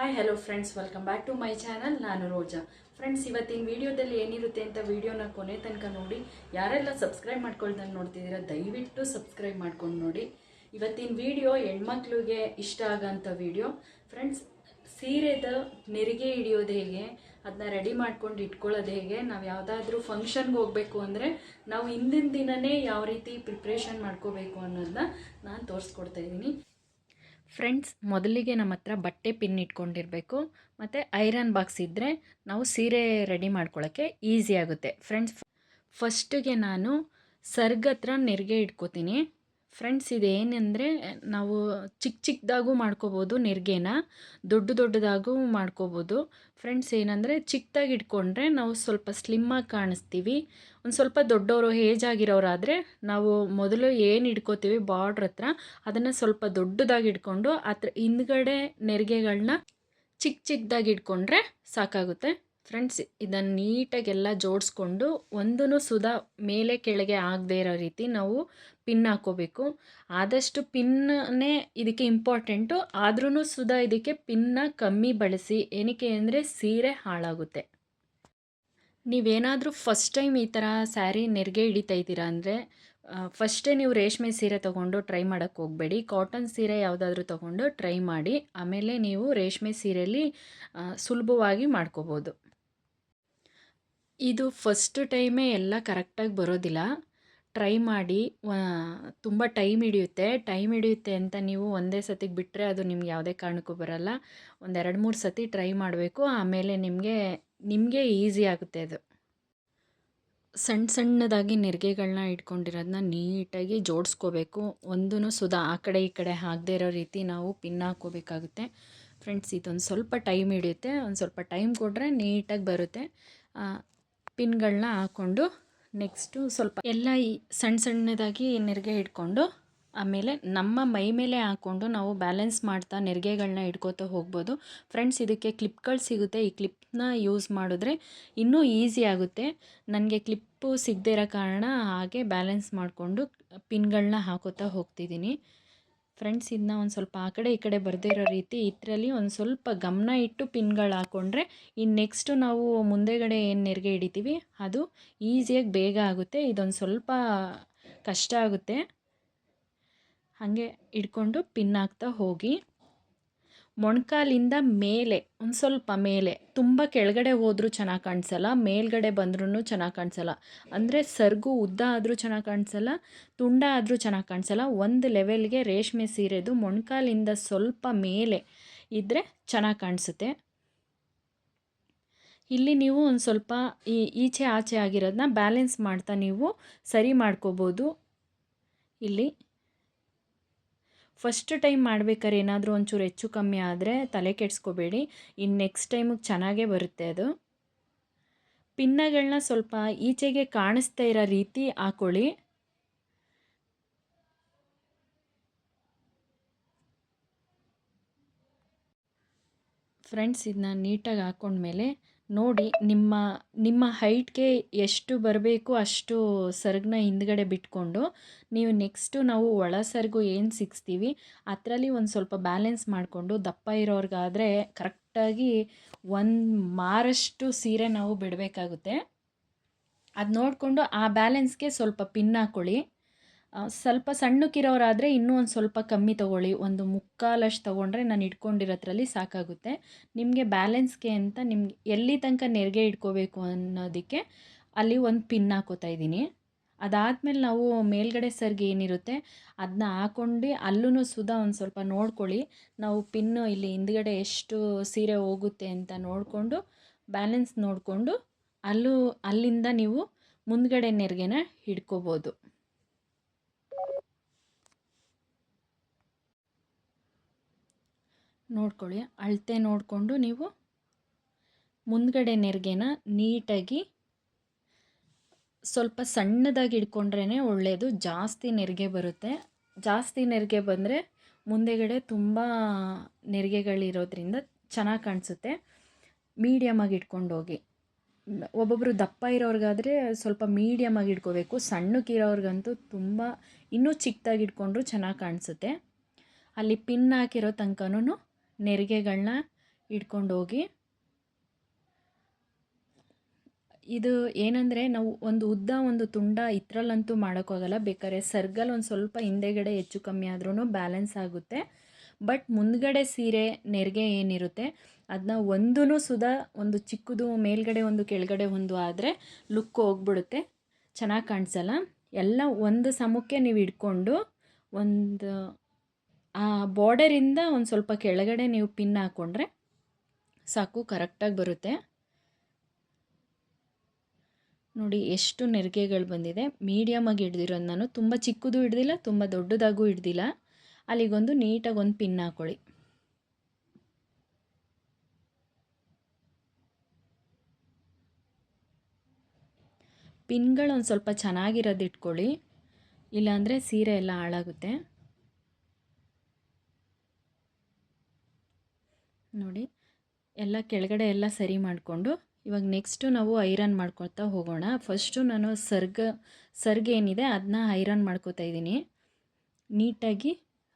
Hi hello friends, welcome back to my channel. ನಾನು Roja. Friends, ಇವತ್ತಿನ ವಿಡಿಯೋದಲ್ಲಿ ಏನಿರುತ್ತೆ ಅಂತ ವಿಡಿಯೋನ ಕೊನೆ ತನಕ ನೋಡಿ. ಯಾರೆಲ್ಲ ಸಬ್ಸ್ಕ್ರೈಬ್ ಮಾಡ್ಕೊಳ್ದಂಗೆ ನೋಡ್ತಿದ್ದೀರಾ ದಯವಿಟ್ಟು ಸಬ್ಸ್ಕ್ರೈಬ್ ಮಾಡ್ಕೊಂಡು ನೋಡಿ. ಇವತ್ತಿನ ವಿಡಿಯೋ ಹೆಣ್ಮಕ್ಳಿಗೆ ಇಷ್ಟ ಆಗೋಂಥ ವಿಡಿಯೋ. ಫ್ರೆಂಡ್ಸ್, ಸೀರೆದ ನೆರಿಗೆ ಹಿಡಿಯೋದು ಹೇಗೆ, ಅದನ್ನ ರೆಡಿ ಮಾಡ್ಕೊಂಡು ಇಟ್ಕೊಳ್ಳೋದು ಹೇಗೆ, ನಾವು ಯಾವುದಾದ್ರೂ ಫಂಕ್ಷನ್ಗೆ ಹೋಗಬೇಕು ಅಂದರೆ ನಾವು ಹಿಂದಿನ ದಿನವೇ ಯಾವ ರೀತಿ ಪ್ರಿಪ್ರೇಷನ್ ಮಾಡ್ಕೋಬೇಕು ಅನ್ನೋದನ್ನ ನಾನು ತೋರಿಸ್ಕೊಡ್ತಾ ಇದ್ದೀನಿ. ಫ್ರೆಂಡ್ಸ್, ಮೊದಲಿಗೆ ನಮ್ಮ ಹತ್ರ ಬಟ್ಟೆ ಪಿನ್ ಇಟ್ಕೊಂಡಿರಬೇಕು ಮತ್ತು ಐರನ್ ಬಾಕ್ಸ್ ಇದ್ದರೆ ನಾವು ಸೀರೆ ರೆಡಿ ಮಾಡ್ಕೊಳ್ಳೋಕ್ಕೆ ಈಸಿ ಆಗುತ್ತೆ. ಫ್ರೆಂಡ್ಸ್, ಫಸ್ಟಿಗೆ ನಾನು ಸರ್ಗ್ ಹತ್ರ ನೆರಿಗೆ ಇಟ್ಕೋತೀನಿ. ಫ್ರೆಂಡ್ಸ್, ಇದೇನೆಂದರೆ ನಾವು ಚಿಕ್ಕದಾಗೂ ಮಾಡ್ಕೋಬೋದು, ನೆರಿಗೆನ ದೊಡ್ಡದಾಗೂ ಮಾಡ್ಕೋಬೋದು. ಫ್ರೆಂಡ್ಸ್, ಏನಂದರೆ ಚಿಕ್ಕದಾಗಿ ಇಟ್ಕೊಂಡ್ರೆ ನಾವು ಸ್ವಲ್ಪ ಸ್ಲಿಮ್ಮಾಗಿ ಕಾಣಿಸ್ತೀವಿ. ಒಂದು ಸ್ವಲ್ಪ ದೊಡ್ಡವರು ಏಜ್ ಆಗಿರೋರಾದರೆ ನಾವು ಮೊದಲು ಏನು ಇಟ್ಕೋತೀವಿ ಬಾರ್ಡ್ರ್ ಹತ್ರ ಅದನ್ನು ಸ್ವಲ್ಪ ದೊಡ್ಡದಾಗಿ ಇಟ್ಕೊಂಡು ಹಿಂದ್ಗಡೆ ನೆರಿಗೆಗಳನ್ನ ಚಿಕ್ಕದಾಗಿ ಇಟ್ಕೊಂಡ್ರೆ ಸಾಕಾಗುತ್ತೆ. ಫ್ರೆಂಡ್ಸ್, ಇದನ್ನು ನೀಟಾಗಿ ಎಲ್ಲ ಜೋಡಿಸ್ಕೊಂಡು ಒಂದೂ ಸುಧಾ ಮೇಲೆ ಕೆಳಗೆ ಆಗದೇ ಇರೋ ರೀತಿ ನಾವು ಪಿನ್ ಹಾಕೋಬೇಕು. ಆದಷ್ಟು ಪಿನ್ನೇ ಇದಕ್ಕೆ ಇಂಪಾರ್ಟೆಂಟು. ಆದ್ರೂ ಸುಧಾ ಇದಕ್ಕೆ ಪಿನ್ನ ಕಮ್ಮಿ ಬಳಸಿ. ಏನಕ್ಕೆ ಅಂದರೆ ಸೀರೆ ಹಾಳಾಗುತ್ತೆ. ನೀವೇನಾದರೂ ಫಸ್ಟ್ ಟೈಮ್ ಈ ಥರ ಸ್ಯಾರಿ ನೆರಿಗೆ ಹಿಡಿತಾ ಇದ್ದೀರಾ ಅಂದರೆ ಫಸ್ಟೇ ನೀವು ರೇಷ್ಮೆ ಸೀರೆ ತೊಗೊಂಡು ಟ್ರೈ ಮಾಡೋಕ್ಕೆ ಹೋಗಬೇಡಿ. ಕಾಟನ್ ಸೀರೆ ಯಾವುದಾದ್ರೂ ತೊಗೊಂಡು ಟ್ರೈ ಮಾಡಿ. ಆಮೇಲೆ ನೀವು ರೇಷ್ಮೆ ಸೀರೆಯಲ್ಲಿ ಸುಲಭವಾಗಿ ಮಾಡ್ಕೋಬೋದು. ಇದು ಫಸ್ಟ್ ಟೈಮೇ ಎಲ್ಲ ಕರೆಕ್ಟಾಗಿ ಬರೋದಿಲ್ಲ. ಟ್ರೈ ಮಾಡಿ. ತುಂಬ ಟೈಮ್ ಹಿಡಿಯುತ್ತೆ ಅಂತ ನೀವು ಒಂದೇ ಸತಿಗೆ ಬಿಟ್ಟರೆ ಅದು ನಿಮ್ಗೆ ಯಾವುದೇ ಕಾರಣಕ್ಕೂ ಬರಲ್ಲ. ಒಂದು 2-3 ಸತಿ ಟ್ರೈ ಮಾಡಬೇಕು. ಆಮೇಲೆ ನಿಮಗೆ ಈಸಿ ಆಗುತ್ತೆ. ಅದು ಸಣ್ಣದಾಗಿ ನೆರಿಗೆಗಳನ್ನ ಇಟ್ಕೊಂಡಿರೋದನ್ನ ನೀಟಾಗಿ ಜೋಡಿಸ್ಕೋಬೇಕು. ಒಂದೂ ಸುಧಾ ಆ ಕಡೆ ಈ ಕಡೆ ಆಗದೇ ಇರೋ ರೀತಿ ನಾವು ಪಿನ್ ಹಾಕ್ಕೋಬೇಕಾಗುತ್ತೆ. ಫ್ರೆಂಡ್ಸ್, ಇದೊಂದು ಸ್ವಲ್ಪ ಟೈಮ್ ಹಿಡಿಯುತ್ತೆ. ಒಂದು ಸ್ವಲ್ಪ ಟೈಮ್ ಕೊಟ್ಟರೆ ನೀಟಾಗಿ ಬರುತ್ತೆ. ಪಿನ್ಗಳನ್ನ ಹಾಕ್ಕೊಂಡು ನೆಕ್ಸ್ಟು ಸ್ವಲ್ಪ ಎಲ್ಲ ಈ ಸಣ್ಣದಾಗಿ ನೆರಿಗೆ ಇಟ್ಕೊಂಡು ಆಮೇಲೆ ನಮ್ಮ ಮೈ ಮೇಲೆ ಹಾಕ್ಕೊಂಡು ನಾವು ಬ್ಯಾಲೆನ್ಸ್ ಮಾಡ್ತಾ ನೆರಿಗೆಗಳನ್ನ ಇಟ್ಕೋತಾ ಹೋಗ್ಬೋದು. ಫ್ರೆಂಡ್ಸ್, ಇದಕ್ಕೆ ಕ್ಲಿಪ್ಗಳು ಸಿಗುತ್ತೆ. ಈ ಕ್ಲಿಪ್ನ ಯೂಸ್ ಮಾಡಿದ್ರೆ ಇನ್ನೂ ಈಸಿ ಆಗುತ್ತೆ. ನನಗೆ ಕ್ಲಿಪ್ಪು ಸಿಗದೇ ಇರೋ ಕಾರಣ ಹಾಗೆ ಬ್ಯಾಲೆನ್ಸ್ ಮಾಡಿಕೊಂಡು ಪಿನ್ಗಳನ್ನ ಹಾಕೋತಾ ಹೋಗ್ತಿದ್ದೀನಿ. ಫ್ರೆಂಡ್ಸ್, ಇದನ್ನ ಒಂದು ಸ್ವಲ್ಪ ಆ ಕಡೆ ಈ ಕಡೆ ಬರದೇ ಇರೋ ರೀತಿ ಇದರಲ್ಲಿ ಒಂದು ಸ್ವಲ್ಪ ಗಮನ ಇಟ್ಟು ಪಿನ್ಗಳು ಹಾಕ್ಕೊಂಡ್ರೆ ಇನ್ನು ನೆಕ್ಸ್ಟು ನಾವು ಮುಂದೆಗಡೆ ಏನು ನೆರಿಗೆ ಹಿಡಿತೀವಿ ಅದು ಈಸಿಯಾಗಿ ಬೇಗ ಆಗುತ್ತೆ. ಇದೊಂದು ಸ್ವಲ್ಪ ಕಷ್ಟ ಆಗುತ್ತೆ. ಹಾಗೆ ಇಟ್ಕೊಂಡು ಪಿನ್ ಹಾಕ್ತಾ ಹೋಗಿ ಮೊಣಕಾಲಿಂದ ಮೇಲೆ ಒಂದು ಸ್ವಲ್ಪ ಮೇಲೆ, ತುಂಬ ಕೆಳಗಡೆ ಹೋದರೂ ಚೆನ್ನಾಗಿ ಕಾಣಿಸಲ್ಲ, ಮೇಲ್ಗಡೆ ಬಂದ್ರೂ ಚೆನ್ನಾಗಿ ಕಾಣಿಸಲ್ಲ. ಅಂದರೆ ಸರ್ಗು ಉದ್ದ ಆದರೂ ಚೆನ್ನಾಗಿ ಕಾಣಿಸಲ್ಲ, ತುಂಡ ಆದರೂ ಚೆನ್ನಾಗಿ ಕಾಣಿಸಲ್ಲ. ಒಂದು ಲೆವೆಲ್ಗೆ ರೇಷ್ಮೆ ಸೀರೆದು ಮೊಣಕಾಲಿಂದ ಸ್ವಲ್ಪ ಮೇಲೆ ಇದ್ದರೆ ಚೆನ್ನಾಗಿ ಕಾಣಿಸುತ್ತೆ. ಇಲ್ಲಿ ನೀವು ಒಂದು ಸ್ವಲ್ಪ ಈಚೆ ಆಚೆ ಆಗಿರೋದನ್ನ ಬ್ಯಾಲೆನ್ಸ್ ಮಾಡ್ತಾ ನೀವು ಸರಿ ಮಾಡ್ಕೋಬೋದು. ಇಲ್ಲಿ ಫಸ್ಟ್ ಟೈಮ್ ಮಾಡ್ಬೇಕಾದ್ರೆ ಏನಾದರೂ ಒಂಚೂರು ಹೆಚ್ಚು ಕಮ್ಮಿ ಆದರೆ ತಲೆ ಕೆಡಿಸ್ಕೋಬೇಡಿ. ಇನ್ನು ನೆಕ್ಸ್ಟ್ ಟೈಮಿಗೆ ಚೆನ್ನಾಗೇ ಬರುತ್ತೆ. ಅದು ಪಿನ್ನಗಳನ್ನ ಸ್ವಲ್ಪ ಈಚೆಗೆ ಕಾಣಿಸ್ತಾ ಇರೋ ರೀತಿ ಹಾಕೊಳ್ಳಿ. ಫ್ರೆಂಡ್ಸ್, ಇದನ್ನ ನೀಟಾಗಿ ಹಾಕ್ಕೊಂಡ್ಮೇಲೆ ನೋಡಿ ನಿಮ್ಮ ಹೈಟ್ಗೆ ಎಷ್ಟು ಬರಬೇಕು ಅಷ್ಟು ಸರ್ಗನ್ನ ಹಿಂದ್ಗಡೆ ಬಿಟ್ಕೊಂಡು ನೀವು ನೆಕ್ಸ್ಟು ನಾವು ಒಳ ಸರ್ಗು ಏನು ಸಿಗಿಸ್ತೀವಿ ಅದರಲ್ಲಿ ಒಂದು ಸ್ವಲ್ಪ ಬ್ಯಾಲೆನ್ಸ್ ಮಾಡಿಕೊಂಡು ದಪ್ಪ ಇರೋರಿಗಾದರೆ ಕರೆಕ್ಟಾಗಿ 1 ಮಾರಷ್ಟು ಸೀರೆ ನಾವು ಬಿಡಬೇಕಾಗುತ್ತೆ. ಅದು ನೋಡಿಕೊಂಡು ಆ ಬ್ಯಾಲೆನ್ಸ್ಗೆ ಸ್ವಲ್ಪ ಪಿನ್ ಹಾಕ್ಕೊಳ್ಳಿ. ಸ್ವಲ್ಪ ಸಣ್ಣಕ್ಕಿರೋರಾದರೆ ಇನ್ನೂ ಒಂದು ಸ್ವಲ್ಪ ಕಮ್ಮಿ ತೊಗೊಳ್ಳಿ. ಒಂದು 3/4 ತೊಗೊಂಡ್ರೆ ನಾನು ಇಟ್ಕೊಂಡಿರೋದ್ರಲ್ಲಿ ಸಾಕಾಗುತ್ತೆ. ನಿಮಗೆ ಬ್ಯಾಲೆನ್ಸ್ಗೆ ಅಂತ ನಿಮ್ಗೆ ಎಲ್ಲಿ ತನಕ ನೆರಿಗೆ ಇಟ್ಕೋಬೇಕು ಅನ್ನೋದಕ್ಕೆ ಅಲ್ಲಿ ಒಂದು ಪಿನ್ ಹಾಕೋತಾ ಇದ್ದೀನಿ. ಅದಾದಮೇಲೆ ನಾವು ಮೇಲ್ಗಡೆ ಸರ್ಗೆ ಏನಿರುತ್ತೆ ಅದನ್ನ ಹಾಕ್ಕೊಂಡು ಅಲ್ಲೂ ಸುಧಾ ಒಂದು ಸ್ವಲ್ಪ ನೋಡ್ಕೊಳ್ಳಿ. ನಾವು ಪಿನ್ನು ಇಲ್ಲಿ ಹಿಂದ್ಗಡೆ ಎಷ್ಟು ಸೀರೆ ಹೋಗುತ್ತೆ ಅಂತ ನೋಡಿಕೊಂಡು ಬ್ಯಾಲೆನ್ಸ್ ನೋಡಿಕೊಂಡು ಅಲ್ಲಿಂದ ನೀವು ಮುಂದ್ಗಡೆ ನೆರಿಗೆನ ಹಿಡ್ಕೋಬೋದು. ನೋಡ್ಕೊಳ್ಳಿ, ಅಳತೆ ನೋಡಿಕೊಂಡು ನೀವು ಮುಂದ್ಗಡೆ ನೆರಿಗೆನ ನೀಟಾಗಿ ಸ್ವಲ್ಪ ಸಣ್ಣದಾಗಿ ಇಟ್ಕೊಂಡ್ರೇ ಒಳ್ಳೆಯದು. ಜಾಸ್ತಿ ನೆರಿಗೆ ಬರುತ್ತೆ. ಜಾಸ್ತಿ ನೆರಿಗೆ ಬಂದರೆ ಮುಂದೆಗಡೆ ತುಂಬ ನೆರಿಗೆಗಳಿರೋದ್ರಿಂದ ಚೆನ್ನಾಗಿ ಕಾಣಿಸುತ್ತೆ. ಮೀಡಿಯಮಾಗಿ ಇಟ್ಕೊಂಡು ಹೋಗಿ. ಒಬ್ಬೊಬ್ಬರು ದಪ್ಪ ಇರೋರಿಗಾದರೆ ಸ್ವಲ್ಪ ಮೀಡಿಯಮಾಗಿ ಇಟ್ಕೋಬೇಕು. ಸಣ್ಣಕ್ಕಿರೋರ್ಗಂತೂ ತುಂಬ ಇನ್ನೂ ಚಿಕ್ಕದಾಗಿ ಇಟ್ಕೊಂಡ್ರೂ ಚೆನ್ನಾಗಿ ಕಾಣಿಸುತ್ತೆ. ಅಲ್ಲಿ ಪಿನ್ ಹಾಕಿರೋ ತನಕನೂ ನೆರಿಗೆಗಳನ್ನ ಹಿಡ್ಕೊಂಡು ಹೋಗಿ. ಇದು ಏನಂದರೆ ನಾವು ಒಂದು ಉದ್ದ ಒಂದು ತುಂಡ ಇದ್ರಲ್ಲಂತೂ ಮಾಡೋಕ್ಕಾಗಲ್ಲ. ಬೇಕಾದ್ರೆ ಸರ್ಗಲ್ಲಿ ಒಂದು ಸ್ವಲ್ಪ ಹಿಂದೆಗಡೆ ಹೆಚ್ಚು ಕಮ್ಮಿ ಆದ್ರೂ ಬ್ಯಾಲೆನ್ಸ್ ಆಗುತ್ತೆ. ಬಟ್ ಮುಂದ್ಗಡೆ ಸೀರೆ ನೆರಿಗೆ ಏನಿರುತ್ತೆ ಅದನ್ನ ಒಂದೂ ಸುಧಾ ಒಂದು ಚಿಕ್ಕದು ಮೇಲ್ಗಡೆ ಒಂದು ಕೆಳಗಡೆ ಒಂದು ಆದರೆ ಲುಕ್ ಹೋಗ್ಬಿಡುತ್ತೆ, ಚೆನ್ನಾಗಿ ಕಾಣಿಸಲ್ಲ. ಎಲ್ಲ ಒಂದು ಸಮಕ್ಕೆ ನೀವು ಇಟ್ಕೊಂಡು ಒಂದು ಆ ಬಾರ್ಡರಿಂದ ಒಂದು ಸ್ವಲ್ಪ ಕೆಳಗಡೆ ನೀವು ಪಿನ್ ಹಾಕ್ಕೊಂಡ್ರೆ ಸಾಕು, ಕರೆಕ್ಟಾಗಿ ಬರುತ್ತೆ. ನೋಡಿ ಎಷ್ಟು ನೆರಿಗೆಗಳು ಬಂದಿದೆ. ಮೀಡಿಯಮಾಗಿ ಹಿಡ್ದಿರೋದು ನಾನು, ತುಂಬ ಚಿಕ್ಕದು ಹಿಡ್ದಿಲ್ಲ, ತುಂಬ ದೊಡ್ಡದಾಗೂ ಹಿಡ್ದಿಲ್ಲ. ಅಲ್ಲಿಗೊಂದು ನೀಟಾಗಿ ಒಂದು ಪಿನ್ ಹಾಕ್ಕೊಳ್ಳಿ. ಪಿನ್ಗಳು ಒಂದು ಸ್ವಲ್ಪ ಚೆನ್ನಾಗಿರೋದು ಇಟ್ಕೊಳ್ಳಿ, ಇಲ್ಲಾಂದರೆ ಸೀರೆ ಎಲ್ಲ ಹಾಳಾಗುತ್ತೆ. ನೋಡಿ ಎಲ್ಲ ಕೆಳಗಡೆ ಎಲ್ಲ ಸರಿ ಮಾಡಿಕೊಂಡು ಇವಾಗ ನೆಕ್ಸ್ಟು ನಾವು ಐರನ್ ಮಾಡ್ಕೊಳ್ತಾ ಹೋಗೋಣ. ಫಸ್ಟು ನಾನು ಸರ್ಗ್ ಏನಿದೆ ಅದನ್ನ ಐರನ್ ಮಾಡ್ಕೊತಾ ಇದ್ದೀನಿ. ನೀಟಾಗಿ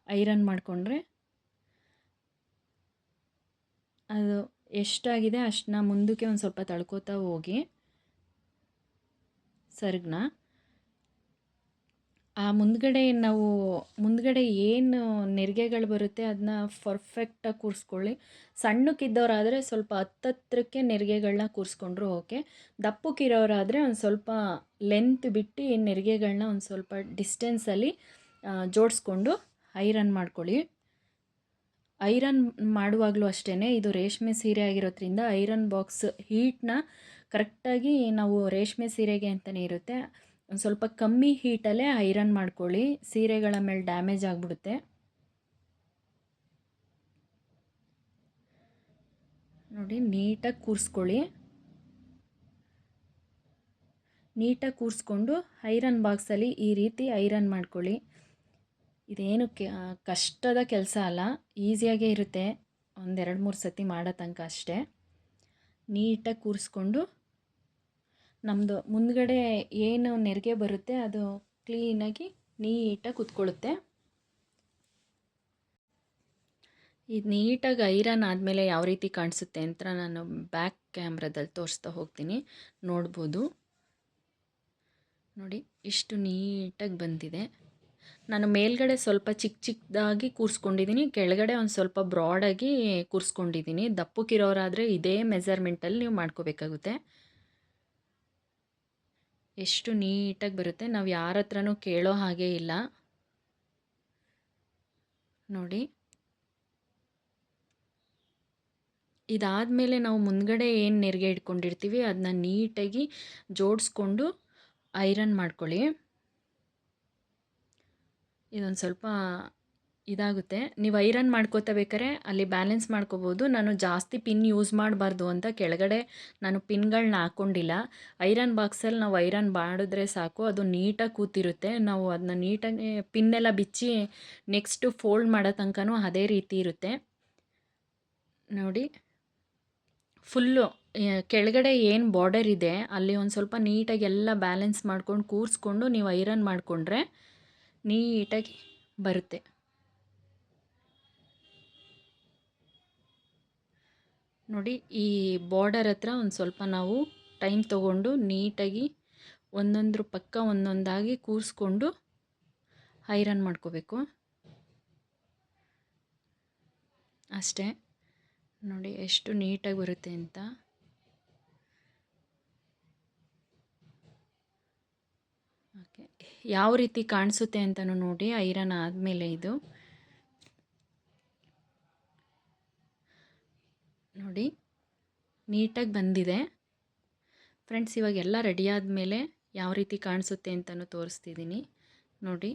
ಐರನ್ ಮಾಡಿಕೊಂಡ್ರೆ ಅದು ಎಷ್ಟಾಗಿದೆ ಅಷ್ಟನ್ನ ಮುಂದಕ್ಕೆ ಒಂದು ಸ್ವಲ್ಪ ತಳ್ಕೊತಾ ಹೋಗಿ ಸರ್ಗ್ನ. ಆ ಮುಂದ್ಗಡೆ ಏನು ನೆರಿಗೆಗಳು ಬರುತ್ತೆ ಅದನ್ನ ಪರ್ಫೆಕ್ಟಾಗಿ ಕೂರಿಸ್ಕೊಳ್ಳಿ. ಸಣ್ಣಕ್ಕಿದ್ದವರಾದರೆ ಸ್ವಲ್ಪ ಹತ್ತತ್ರಕ್ಕೆ ನೆರಿಗೆಗಳನ್ನ ಕೂರಿಸ್ಕೊಂಡ್ರು ಓಕೆ. ದಪ್ಪಕ್ಕಿರೋರಾದರೆ ಒಂದು ಸ್ವಲ್ಪ ಲೆಂತ್ ಬಿಟ್ಟು ಈ ನೆರಿಗೆಗಳನ್ನ ಒಂದು ಸ್ವಲ್ಪ ಡಿಸ್ಟೆನ್ಸಲ್ಲಿ ಜೋಡಿಸ್ಕೊಂಡು ಐರನ್ ಮಾಡ್ಕೊಳ್ಳಿ. ಐರನ್ ಮಾಡುವಾಗಲೂ ಅಷ್ಟೇ, ಇದು ರೇಷ್ಮೆ ಸೀರೆ ಆಗಿರೋದ್ರಿಂದ ಐರನ್ ಬಾಕ್ಸ್ ಹೀಟ್ನ ಕರೆಕ್ಟಾಗಿ ನಾವು ರೇಷ್ಮೆ ಸೀರೆಗೆ ಅಂತಲೇ ಇರುತ್ತೆ, ಒಂದು ಸ್ವಲ್ಪ ಕಮ್ಮಿ ಹೀಟಲ್ಲೇ ಐರನ್ ಮಾಡ್ಕೊಳ್ಳಿ, ಸೀರೆಗಳ ಮೇಲೆ ಡ್ಯಾಮೇಜ್ ಆಗಿಬಿಡುತ್ತೆ. ನೋಡಿ ನೀಟಾಗಿ ಕೂರಿಸ್ಕೊಳ್ಳಿ. ನೀಟಾಗಿ ಕೂರಿಸ್ಕೊಂಡು ಐರನ್ ಬಾಕ್ಸಲ್ಲಿ ಈ ರೀತಿ ಐರನ್ ಮಾಡ್ಕೊಳ್ಳಿ. ಇದೇನು ಕಷ್ಟದ ಕೆಲಸ ಅಲ್ಲ, ಈಸಿಯಾಗೇ ಇರುತ್ತೆ, ಒಂದು 2-3 ಸತಿ ಮಾಡೋ ತನಕ ಅಷ್ಟೇ. ನೀಟಾಗಿ ಕೂರಿಸ್ಕೊಂಡು ನಮ್ಮದು ಮುಂದ್ಗಡೆ ಏನು ನೆರಿಗೆ ಬರುತ್ತೆ ಅದು ಕ್ಲೀನಾಗಿ ನೀಟಾಗಿ ಕುತ್ಕೊಳ್ಳುತ್ತೆ. ಇದು ನೀಟಾಗಿ ಐರನ್ ಆದಮೇಲೆ ಯಾವ ರೀತಿ ಕಾಣಿಸುತ್ತೆ ಅಂತ ನಾನು ಬ್ಯಾಕ್ ಕ್ಯಾಮ್ರಾದಲ್ಲಿ ತೋರಿಸ್ತಾ ಹೋಗ್ತೀನಿ, ನೋಡ್ಬೋದು. ನೋಡಿ ಇಷ್ಟು ನೀಟಾಗಿ ಬಂದಿದೆ. ನಾನು ಮೇಲ್ಗಡೆ ಸ್ವಲ್ಪ ಚಿಕ್ಕದಾಗಿ ಕೂರಿಸ್ಕೊಂಡಿದ್ದೀನಿ, ಕೆಳಗಡೆ ಒಂದು ಸ್ವಲ್ಪ ಬ್ರಾಡಾಗಿ ಕೂರಿಸ್ಕೊಂಡಿದ್ದೀನಿ. ದಪ್ಪಕ್ಕಿರೋರಾದರೆ ಇದೇ ಮೆಜರ್ಮೆಂಟಲ್ಲಿ ನೀವು ಮಾಡ್ಕೋಬೇಕಾಗುತ್ತೆ. ಎಷ್ಟು ನೀಟಾಗಿ ಬರುತ್ತೆ, ನಾವು ಯಾರ ಹತ್ರನೂ ಕೇಳೋ ಹಾಗೆ ಇಲ್ಲ. ನೋಡಿ ಇದಾದಮೇಲೆ ನಾವು ಮುಂದ್ಗಡೆ ಏನು ನೆರಿಗೆ ಇಟ್ಕೊಂಡಿರ್ತೀವಿ ಅದನ್ನ ನೀಟಾಗಿ ಜೋಡಿಸ್ಕೊಂಡು ಐರನ್ ಮಾಡ್ಕೊಳ್ಳಿ. ಇದೊಂದು ಸ್ವಲ್ಪ ಇದಾಗುತ್ತೆ, ನೀವು ಐರನ್ ಮಾಡ್ಕೋತಾ ಬೇಕಾರೆ ಅಲ್ಲಿ ಬ್ಯಾಲೆನ್ಸ್ ಮಾಡ್ಕೋಬೋದು. ನಾನು ಜಾಸ್ತಿ ಪಿನ್ ಯೂಸ್ ಮಾಡಬಾರ್ದು ಅಂತ ಕೆಳಗಡೆ ನಾನು ಪಿನ್ಗಳನ್ನ ಹಾಕ್ಕೊಂಡಿಲ್ಲ. ಐರನ್ ಬಾಕ್ಸಲ್ಲಿ ನಾವು ಐರನ್ ಮಾಡಿದ್ರೆ ಸಾಕು, ಅದು ನೀಟಾಗಿ ಕೂತಿರುತ್ತೆ. ನಾವು ಅದನ್ನ ನೀಟಾಗಿ ಪಿನ್ನೆಲ್ಲ ಬಿಚ್ಚಿ ನೆಕ್ಸ್ಟು ಫೋಲ್ಡ್ ಮಾಡೋ ತನಕನೂ ಅದೇ ರೀತಿ ಇರುತ್ತೆ. ನೋಡಿ ಫುಲ್ಲು ಕೆಳಗಡೆ ಏನು ಬಾರ್ಡರ್ ಇದೆ ಅಲ್ಲಿ ಒಂದು ಸ್ವಲ್ಪ ನೀಟಾಗಿ ಎಲ್ಲ ಬ್ಯಾಲೆನ್ಸ್ ಮಾಡ್ಕೊಂಡು ಕೂರಿಸ್ಕೊಂಡು ನೀವು ಐರನ್ ಮಾಡಿಕೊಂಡ್ರೆ ನೀಟಾಗಿ ಬರುತ್ತೆ. ನೋಡಿ ಈ ಬಾರ್ಡರ್ ಹತ್ರ ಒಂದು ಸ್ವಲ್ಪ ನಾವು ಟೈಮ್ ತೊಗೊಂಡು ನೀಟಾಗಿ ಒಂದೊಂದ್ರ ಪಕ್ಕ ಒಂದೊಂದಾಗಿ ಕೂರಿಸ್ಕೊಂಡು ಐರನ್ ಮಾಡ್ಕೋಬೇಕು ಅಷ್ಟೇ. ನೋಡಿ ಎಷ್ಟು ನೀಟಾಗಿ ಬರುತ್ತೆ ಅಂತ. ಓಕೆ, ಯಾವ ರೀತಿ ಕಾಣಿಸುತ್ತೆ ಅಂತಲೂ ನೋಡಿ ಐರನ್ ಆದಮೇಲೆ. ಇದು ನೋಡಿ ನೀಟಾಗಿ ಬಂದಿದೆ ಫ್ರೆಂಡ್ಸ್. ಇವಾಗೆಲ್ಲ ರೆಡಿ ಆದಮೇಲೆ ಯಾವ ರೀತಿ ಕಾಣಿಸುತ್ತೆ ಅಂತಲೂ ತೋರಿಸ್ತಿದ್ದೀನಿ ನೋಡಿ.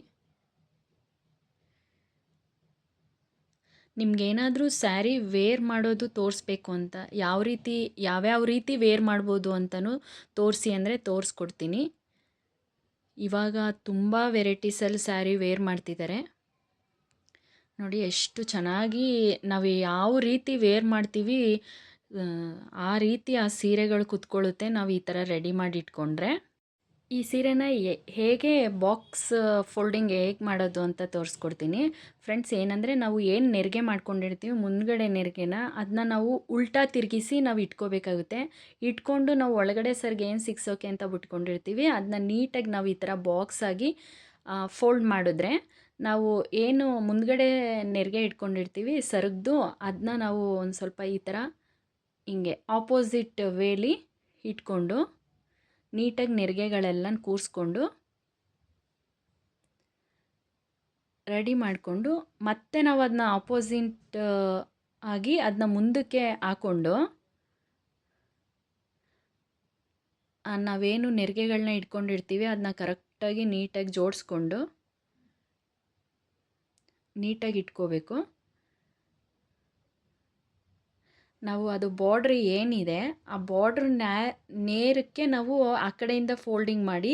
ನಿಮಗೇನಾದರೂ ಸ್ಯಾರಿ ವೇರ್ ಮಾಡೋದು ತೋರಿಸ್ಬೇಕು ಅಂತ, ಯಾವ್ಯಾವ ರೀತಿ ವೇರ್ ಮಾಡ್ಬೋದು ಅಂತಲೂ ತೋರಿಸಿ ಅಂದರೆ ತೋರಿಸ್ಕೊಡ್ತೀನಿ. ಇವಾಗ ತುಂಬ ವೆರೈಟೀಸಲ್ಲಿ ಸ್ಯಾರಿ ವೇರ್ ಮಾಡ್ತಿದ್ದಾರೆ ನೋಡಿ. ಎಷ್ಟು ಚೆನ್ನಾಗಿ ನಾವು ಯಾವ ರೀತಿ ವೇರ್ ಮಾಡ್ತೀವಿ ಆ ರೀತಿ ಆ ಸೀರೆಗಳು ಕುತ್ಕೊಳ್ಳುತ್ತೆ ನಾವು ಈ ಥರ ರೆಡಿ ಮಾಡಿ ಇಟ್ಕೊಂಡ್ರೆ. ಈ ಸೀರೆನ ಹೇಗೆ ಬಾಕ್ಸ್ ಫೋಲ್ಡಿಂಗ್ ಹೇಗೆ ಮಾಡೋದು ಅಂತ ತೋರಿಸ್ಕೊಡ್ತೀನಿ ಫ್ರೆಂಡ್ಸ್. ಏನಂದರೆ ನಾವು ಏನು ನೆರಿಗೆ ಮಾಡ್ಕೊಂಡಿರ್ತೀವಿ ಮುಂದ್ಗಡೆ ನೆರಿಗೆನ ಅದನ್ನ ನಾವು ಉಲ್ಟಾ ತಿರುಗಿಸಿ ನಾವು ಇಟ್ಕೋಬೇಕಾಗುತ್ತೆ. ಇಟ್ಕೊಂಡು ನಾವು ಒಳಗಡೆ ಸರ್ಗೆ ಏನು ಸಿಕ್ಸೋಕೆ ಅಂತ ಬಿಟ್ಕೊಂಡಿರ್ತೀವಿ ಅದನ್ನ ನೀಟಾಗಿ ನಾವು ಈ ಥರ ಬಾಕ್ಸ್ ಆಗಿ ಫೋಲ್ಡ್ ಮಾಡಿದ್ರೆ ನಾವು ಏನು ಮುಂದ್ಗಡೆ ನೆರಿಗೆ ಇಟ್ಕೊಂಡಿರ್ತೀವಿ ಸರಗ್ದು ಅದನ್ನ ನಾವು ಒಂದು ಸ್ವಲ್ಪ ಈ ಥರ ಹಿಂಗೆ ಆಪೋಸಿಟ್ ವೇಲಿ ಇಟ್ಕೊಂಡು ನೀಟಾಗಿ ನೆರಿಗೆಗಳೆಲ್ಲ ಕೂರಿಸ್ಕೊಂಡು ರೆಡಿ ಮಾಡಿಕೊಂಡು ಮತ್ತೆ ನಾವು ಅದನ್ನ ಆಪೋಸಿಟ್ ಆಗಿ ಅದನ್ನ ಮುಂದಕ್ಕೆ ಹಾಕ್ಕೊಂಡು ನಾವೇನು ನೆರಿಗೆಗಳನ್ನ ಇಟ್ಕೊಂಡಿರ್ತೀವಿ ಅದನ್ನ ಕರೆಕ್ಟಾಗಿ ನೀಟಾಗಿ ಜೋಡಿಸ್ಕೊಂಡು ನೀಟಾಗಿ ಇಟ್ಕೋಬೇಕು. ನಾವು ಅದು ಬಾರ್ಡ್ರ್ ಏನಿದೆ ಆ ಬಾರ್ಡ್ರ್ ನೇರಕ್ಕೆ ನಾವು ಆ ಕಡೆಯಿಂದ ಫೋಲ್ಡಿಂಗ್ ಮಾಡಿ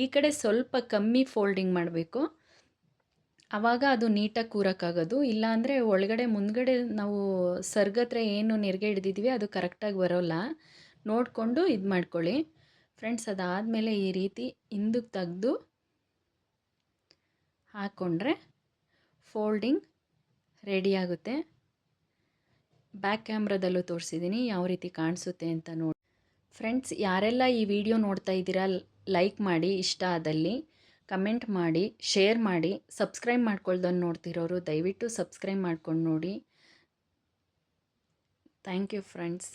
ಈ ಕಡೆ ಸ್ವಲ್ಪ ಕಮ್ಮಿ ಫೋಲ್ಡಿಂಗ್ ಮಾಡಬೇಕು. ಆವಾಗ ಅದು ನೀಟಾಗಿ ಕೂರೋಕ್ಕಾಗೋದು. ಇಲ್ಲಾಂದರೆ ಒಳಗಡೆ ಮುಂದ್ಗಡೆ ನಾವು ಸರ್ಗತ್ರ ಏನು ನೆರಿಗೆ ಹಿಡ್ದಿದ್ವಿ ಅದು ಕರೆಕ್ಟಾಗಿ ಬರೋಲ್ಲ. ನೋಡಿಕೊಂಡು ಇದು ಮಾಡ್ಕೊಳ್ಳಿ ಫ್ರೆಂಡ್ಸ್. ಅದಾದಮೇಲೆ ಈ ರೀತಿ ಹಿಂದಕ್ಕೆ ತೆಗೆದು ಹಾಕ್ಕೊಂಡ್ರೆ ಫೋಲ್ಡಿಂಗ್ ರೆಡಿಯಾಗುತ್ತೆ. ಬ್ಯಾಕ್ ಕ್ಯಾಮ್ರಾದಲ್ಲೂ ತೋರಿಸಿದ್ದೀನಿ ಯಾವ ರೀತಿ ಕಾಣಿಸುತ್ತೆ ಅಂತ ನೋಡಿ ಫ್ರೆಂಡ್ಸ್. ಯಾರೆಲ್ಲ ಈ ವಿಡಿಯೋ ನೋಡ್ತಾ ಇದ್ದೀರಾ ಲೈಕ್ ಮಾಡಿ, ಇಷ್ಟ ಆದಲ್ಲಿ ಕಮೆಂಟ್ ಮಾಡಿ, ಶೇರ್ ಮಾಡಿ. ಸಬ್ಸ್ಕ್ರೈಬ್ ಮಾಡ್ಕೊಳ್ದನ್ನು ನೋಡ್ತಿರೋರು ದಯವಿಟ್ಟು ಸಬ್ಸ್ಕ್ರೈಬ್ ಮಾಡ್ಕೊಂಡು ನೋಡಿ. Thank you friends.